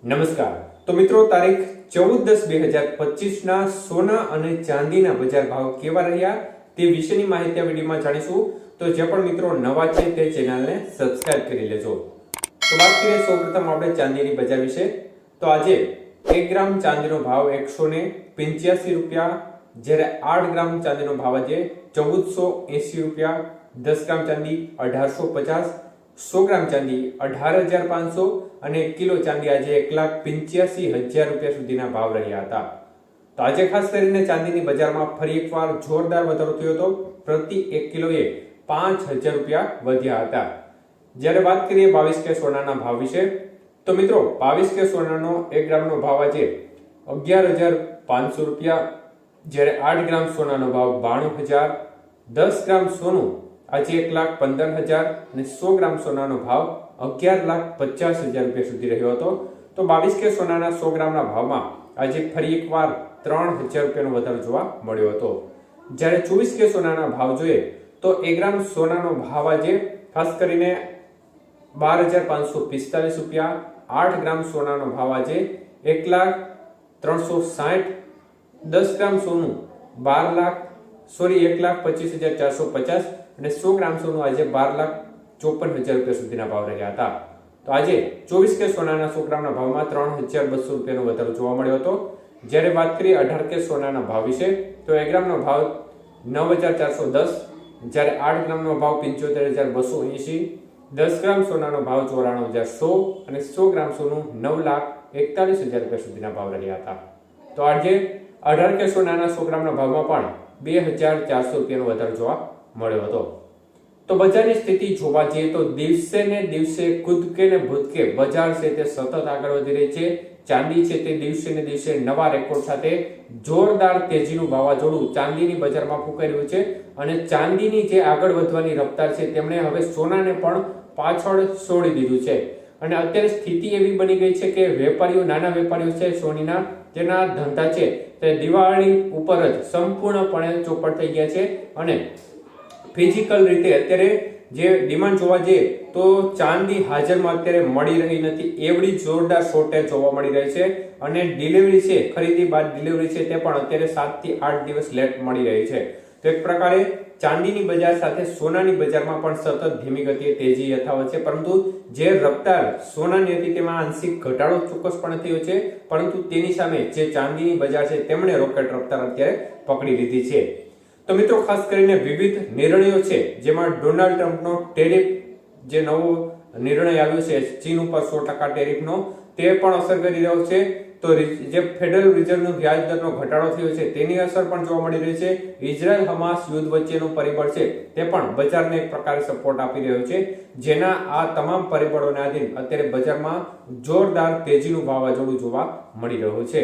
નમસ્કાર. તો મિત્રો, તારીખ 14/10/2025 ના સોના અને ચાંદીના બજાર ભાવ કેવા રહ્યા તે વિશેની માહિતી આ વિડીયોમાં જાણીશું. તો જે પણ મિત્રો નવા છે તે ચેનલને સબસ્ક્રાઇબ કરી લેજો. તો વાત કરીએ સૌપ્રથમ આપણે ચાંદીની બજાર વિશે. તો આજે 1 ગ્રામ ચાંદીનો ભાવ 185 રૂપિયા, જ્યારે 8 ગ્રામ ચાંદીનો ભાવ આજે 1480 રૂપિયા, 10 ગ્રામ ચાંદી 1850, 100 ગ્રામ ચાંદી 18,500 અને 1 કિલો ચાંદી આજે 1,85,000 રૂપિયા સુધીના ભાવ રહ્યા હતા. તો આજે ખાસ કરીને ચાંદીની બજારમાં ફરી એકવાર જોરદાર વધારો થયો હતો. પ્રતિ 1 કિલોએ 5,000 રૂપિયા વધ્યા હતા. જ્યારે વાત કરીએ 22 કે સોનાના ભાવ વિશે, તો મિત્રો 22 કે સોનાનો 1 ગ્રામનો ભાવ આજે 11,500 રૂપિયા, જ્યારે 8 ગ્રામ સોનાનો ભાવ 92,000, 10 ગ્રામ સોનું આજે 1,15,000 અને 100 ગ્રામ સોનાનો ભાવ 11,50,000 રૂપિયા સુધી રહ્યો હતો. તો 22 કે સોનાના 100 ગ્રામના ભાવમાં આજે ફરી એકવાર 3,000 રૂપિયાનો વધારો જોવા મળ્યો હતો. જ્યારે 24 કે સોનાના ભાવ જોઈએ તો 1 ગ્રામ સોનાનો ભાવ આજે ખાસ કરીને 12,545 રૂપિયા, 8 ગ્રામ સોનાનો ભાવ આજે 1,360, 10 ગ્રામ સોનું 1,25,450 અને 100 ગ્રામ સોનું આજે 12,54,000 રૂપિયા સુધીના ભાવ રહ્યા હતા. તો આજે 24 કે સોનાના 100 ગ્રામના ભાવમાં 3,200 રૂપિયાનો વધારો જોવા મળ્યો હતો. જ્યારે વાત કરીએ 18 કે સોનાના ભાવ વિશે, તો 1 ગ્રામનો ભાવ 9,410, જ્યારે 8 ગ્રામનો ભાવ 75,280, 10 ગ્રામ સોનાનો ભાવ 94,100 અને 100 ગ્રામ સોનું 9,41,000 રૂપિયા સુધીના ભાવ રહ્યા હતા. તો આજે 18 કે સોનાના 100 ગ્રામના ભાવમાં પણ 2,400 રૂપિયાનો વધારો જોવા મળ્યો હતો. તો બજારની સ્થિતિ જોવા જઈએ તો દિવસે ને દિવસે કૂદકે ને ભૂદકે બજાર છે તે સતત આગળ વધી રહી છે. ચાંદી છે તે દિવસે ને દિવસે નવા રેકોર્ડ સાથે જોરદાર તેજીનું વાવાઝોડું ચાંદીની બજારમાં ફૂંકાઈ રહ્યું છે અને ચાંદીની જે આગળ વધવાની રફતાર છે તેમણે હવે સોનાને પણ પાછળ છોડી દીધું છે. અને અત્યારે સ્થિતિ એવી બની ગઈ છે કે વેપારીઓ, નાના વેપારીઓ છે સોનીના, જેના ધંધા છે તે દિવાળી ઉપર જ સંપૂર્ણપણે ચોપટ થઈ ગયા છે. અને ફિઝિકલ રીતે અત્યારે જે ડિમાન્ડ જોવા જઈએ તો ચાંદી હાજરમાં અત્યારે મળી રહી નથી, એવડી જોરદાર શોર્ટેજ જોવા મળી રહી છે. અને ડિલિવરી છે, ખરીદી બાદ ડિલિવરી છે તે પણ અત્યારે 7 થી 8 દિવસ લેટ મળી રહી છે. તો એક પ્રકારે ચાંદીની બજાર સાથે સોનાની બજારમાં પણ સતત ધીમી ગતિએ તેજી યથાવત છે. પરંતુ જે રફતાર સોનાની હતી તેમાં આંશિક ઘટાડો ચોક્કસપણે થયો છે, પરંતુ તેની સામે જે ચાંદીની બજાર છે તેમણે રોકેટ રફતાર અત્યારે પકડી લીધી છે. તો મિત્રો, ખાસ કરીને વિવિધ નિર્ણયો છે, જેમાં ડોનાલ્ડ ટ્રમ્પનો ટેરિફ જે નવો નિર્ણય આવ્યો છે ચીન ઉપર 100% ટેરિફનો, તે પણ અસર કરી રહ્યો છે. તો જે ફેડરલ રિઝર્વનો વ્યાજ દરનો ઘટાડો થયો છે તેની અસર પણ જોવા મળી રહી છે. ઇઝરાયલ હમાસ યુદ્ધ વચ્ચેનું પરિબળ છે તે પણ બજારને એક પ્રકારે સપોર્ટ આપી રહ્યો છે. જેના આ તમામ પરિબળોને આધીન અત્યારે બજારમાં જોરદાર તેજીનું વાવાઝોડું જોવા મળી રહ્યું છે.